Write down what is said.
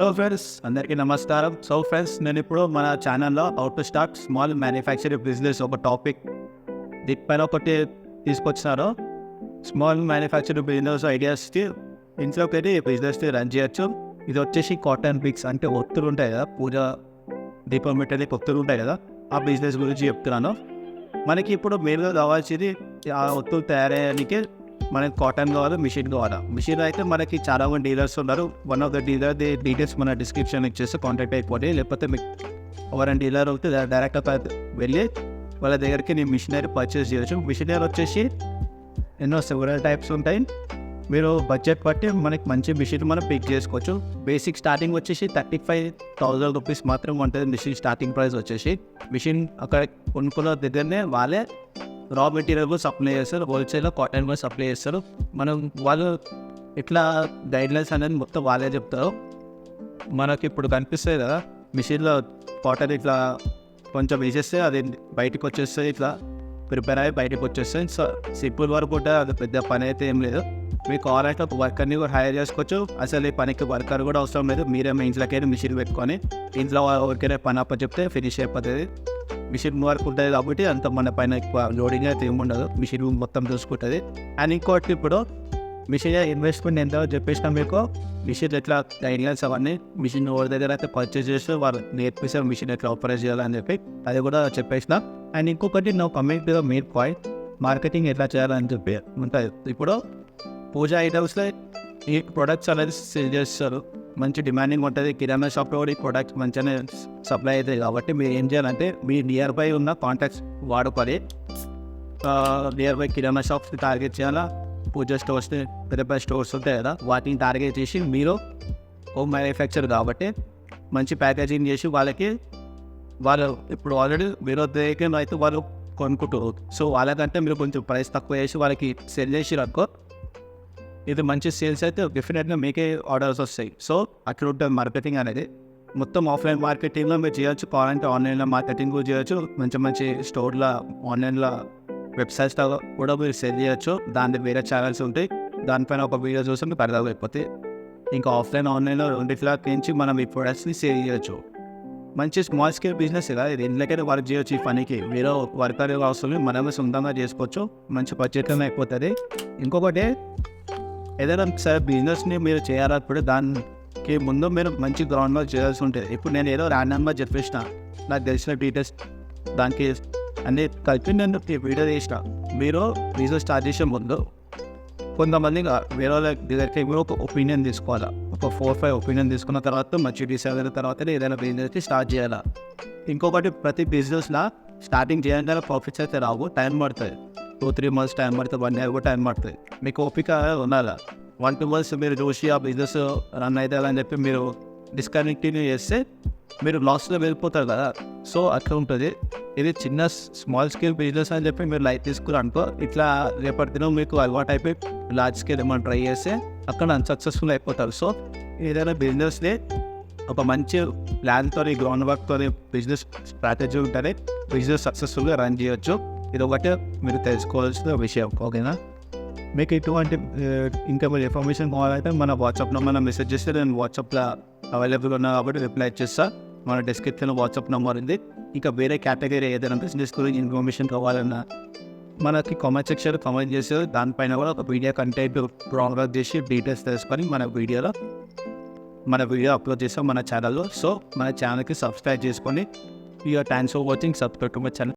Hello friends, అందరికీ నమస్కారం. Friends, నేను ఇప్పుడు మన ఛానల్లో how to start small manufacturing business ఒక టాపిక్ దీనిపైన ఒకటి తీసుకొచ్చినారు. స్మాల్ మ్యానుఫ్యాక్చరింగ్ బిజినెస్ ఐడియాస్కి ఇంట్లోకి వెళ్ళి బిజినెస్ని రన్ చేయొచ్చు. ఇది వచ్చేసి కాటన్ పిక్స్, అంటే ఒత్తులు ఉంటాయి కదా, పూజ దీపం పెట్టేది ఒత్తులు ఉంటాయి కదా, ఆ బిజినెస్ గురించి చెప్తున్నాను. మనకి ఇప్పుడు మెయిన్గా కావాల్సింది ఆ ఒత్తులు తయారయ్యడానికి మనకి కాటన్ కావాలి, మిషన్ కావాలి. మిషన్ అయితే మనకి చాలా మంది డీలర్స్ ఉన్నారు. One of the dealer details మన డిస్క్రిప్షన్ ఇచ్చేస్తే కాంటాక్ట్ అయిపోయి, లేకపోతే మీకు ఎవరైనా డీలర్ అయితే డైరెక్ట్గా వెళ్ళి వాళ్ళ దగ్గరికి నేను మిషనరీ పర్చేస్ చేయొచ్చు. మిషనరీ వచ్చేసి ఎన్నో సెవెరల్ టైప్స్ ఉంటాయి. మీరు బడ్జెట్ బట్టి మనకి మంచి మిషన్ మనం పిక్ చేసుకోవచ్చు. బేసిక్ స్టార్టింగ్ వచ్చేసి 35,000 రూపీస్ మాత్రం ఉంటుంది మిషన్ స్టార్టింగ్ ప్రైస్ వచ్చేసి. మిషన్ అక్కడ కొనుక్కున్న దగ్గరనే వాళ్ళే రా మెటీరియల్ కూడా సప్లై చేస్తారు, హోల్సేల్లో కాటన్ కూడా సప్లై చేస్తారు. మనం వాళ్ళు ఇట్లా గైడ్లైన్స్ అనేది మొత్తం వాళ్ళే చెప్తారు. మనకి ఇప్పుడు కనిపిస్తుంది కదా మిషన్లో కాటన్ ఇట్లా కొంచెం వేసేస్తే అది బయటకు వచ్చేస్తుంది, ఇట్లా ప్రిపేర్ అయ్యి బయటకు వచ్చేస్తుంది. సో సింపుల్ వర్క్ కూడా అది పెద్ద పని అయితే ఏం లేదు. మీకు కావాలంటే ఒక వర్కర్ని కూడా హైర్ చేసుకోవచ్చు. అసలు ఈ పనికి వర్కర్ కూడా అవసరం లేదు. మీరే మీ ఇంట్లోకైనా మిషన్ పెట్టుకొని ఇంట్లో ఎవరికైనా పని అప్ప చెప్తే ఫినిష్ అయిపోతుంది. మిషన్ వర్క్ ఉంటుంది కాబట్టి అంత మన పైన ఎక్కువ లోడింగ్ అయితే ఏముండదు, మిషన్ మొత్తం చూసుకుంటుంది. అండ్ ఇంకోటి ఇప్పుడు మిషన్ ఇన్వెస్ట్మెంట్ ఎంత చెప్పేసినా మీకు మిషన్ ఎట్లా గైడ్లైన్స్ అవన్నీ మిషన్ ఎవరి దగ్గర అయితే పర్చేస్ చేస్తే వాళ్ళు నేర్పిస్తారు మిషన్ ఎట్లా ఆపరేట్ చేయాలని చెప్పి అది కూడా చెప్పేసిన. అండ్ ఇంకొకటి నా coming to the main point, marketing ఎట్లా చేయాలని చెప్పి ఉంటుంది. ఇప్పుడు పూజ ఐటమ్స్లో ఈ ప్రొడక్ట్స్ అనేది సేల్ చేస్తారు, మంచి డిమాండింగ్ ఉంటుంది. కిరాణా షాప్లో కూడా ఈ ప్రొడక్ట్స్ మంచిగానే సప్లై అవుతాయి. కాబట్టి మీరు ఏం చేయాలంటే మీ నియర్ బై ఉన్న కాంటాక్ట్స్ వాడుకొని నియర్ బై కిరాణా షాప్స్ని టార్గెట్ చేయాలా, పూజ స్టోర్స్ని, పెద్ద పెద్ద స్టోర్స్ ఉంటాయి కదా వాటిని టార్గెట్ చేసి మీరు హోమ్ మ్యానుఫ్యాక్చర్ కాబట్టి మంచి ప్యాకేజింగ్ చేసి వాళ్ళకి వాళ్ళు ఇప్పుడు ఆల్రెడీ మీరు దగ్గర అయితే వాళ్ళు కొనుక్కుంటారు. సో వాళ్ళకంటే మీరు కొంచెం ప్రైస్ తక్కువ చేసి వాళ్ళకి సెల్ చేసి అనుకో, ఇది మంచి సేల్స్ అయితే డెఫినెట్గా మీకే ఆర్డర్స్ వస్తాయి. సో అట్లా ఉంటుంది మార్కెటింగ్ అనేది. మొత్తం ఆఫ్లైన్ మార్కెటింగ్లో మీరు చేయొచ్చు, కావాలంటే ఆన్లైన్లో మార్కెటింగ్ కూడా చేయొచ్చు. మంచి మంచి స్టోర్లో ఆన్లైన్లో వెబ్సైట్స్లో కూడా మీరు సెల్ చేయొచ్చు. దాని వేరే ఛానల్స్ ఉంటాయి, దానిపైన ఒక వీడియో చూసి మీకు అర్థం అయిపోతే ఇంకా ఆఫ్లైన్ ఆన్లైన్లో రెండిట్లా పెంచి మనం ఈ ప్రొడక్ట్స్ని సేల్ చేయొచ్చు. మంచి స్మాల్ స్కేల్ బిజినెస్ కదా ఇది, ఎందుకైనా వర్క్ చేయొచ్చు. ఈ పనికి మీరు వర్కర్ అవసరం, మనమే సొంతంగా చేసుకోవచ్చు, మంచి బడ్జెట్లోనే అయిపోతుంది. ఇంకొకటి ఏదైనా సరే బిజినెస్ని మీరు చేయాలన్నప్పుడు దానికి ముందు మీరు మంచి గ్రౌండ్ వర్క్ చేయాల్సి ఉంటుంది. ఇప్పుడు నేను ఏదో ర్యాండమ్గా చెప్పేసిన నాకు తెలిసిన డీటెయిల్స్ దానికి అన్ని కలిపి నేను వీడియో చేసిన. మీరు బిజినెస్ స్టార్ట్ చేసే ముందు కొంతమంది వేరే వాళ్ళ దగ్గరికి మీరు ఒక ఒపీనియన్ తీసుకోవాలా. ఒక 4-5 ఒపీనియన్ తీసుకున్న తర్వాత మంచి డిసైడ్ అయిన తర్వాతనే ఏదైనా బిజినెస్ని స్టార్ట్ చేయాలా. ఇంకొకటి ప్రతి బిజినెస్లో స్టార్టింగ్ చేయాలంటే ప్రాఫిట్స్ అయితే రావు, టైం పడుతుంది. 2-3 months టైం పడుతుంది, 1 year కూడా టైం పడుతుంది. మీకు ఓపిక ఉండాలి. 1-2 months మీరు చూసి ఆ బిజినెస్ రన్ అవుతుందని చెప్పి మీరు డిస్కనెక్టింగ్ చేస్తే మీరు లాస్లో వెళ్ళిపోతారు కదా. సో అట్లా ఉంటుంది. ఇది చిన్న స్మాల్ స్కేల్ బిజినెస్ అని చెప్పి మీరు లైట్ తీసుకుని అనుకో, ఇట్లా రేపటి దినం మీకు అలవాటు అయిపోయి లార్జ్ స్కేల్ ఏమైనా ట్రై చేస్తే అక్కడ అన్సక్సెస్ఫుల్ అయిపోతారు. సో ఏదైనా బిజినెస్ని ఒక మంచి ప్లాన్తో, గ్రౌండ్ వర్క్తో, బిజినెస్ స్ట్రాటజీ ఉంటేనే బిజినెస్ సక్సెస్ఫుల్గా రన్ చేయొచ్చు. ఇది ఒకటే మీరు తెలుసుకోవాల్సిన విషయం. ఓకేనా? మీకు ఇటువంటి ఇంకా మీరు ఇన్ఫర్మేషన్ కావాలంటే మన వాట్సాప్లో మనం మెసేజ్ చేస్తే నేను వాట్సాప్లో అవైలబుల్ ఉన్నా కాబట్టి రిప్లై ఇచ్చేస్తా. మన డిస్క్రిప్షన్లో వాట్సాప్ నెంబర్ ఉంది. ఇంకా వేరే కేటగిరీ ఏదైనా బిజినెస్ గురించి ఇన్ఫర్మేషన్ కావాలన్నా మనకి కామెంట్ సెక్షన్లో కామెంట్ చేసి దానిపైన కూడా ఒక వీడియో కంటెంట్ బ్రాంగ్ వర్క్ చేసి డీటెయిల్స్ తెలుసుకొని మన వీడియో అప్లోడ్ చేస్తాం మన ఛానల్లో. సో మన ఛానల్కి సబ్స్క్రైబ్ చేసుకొని thanks for watching, subscribe to my channel.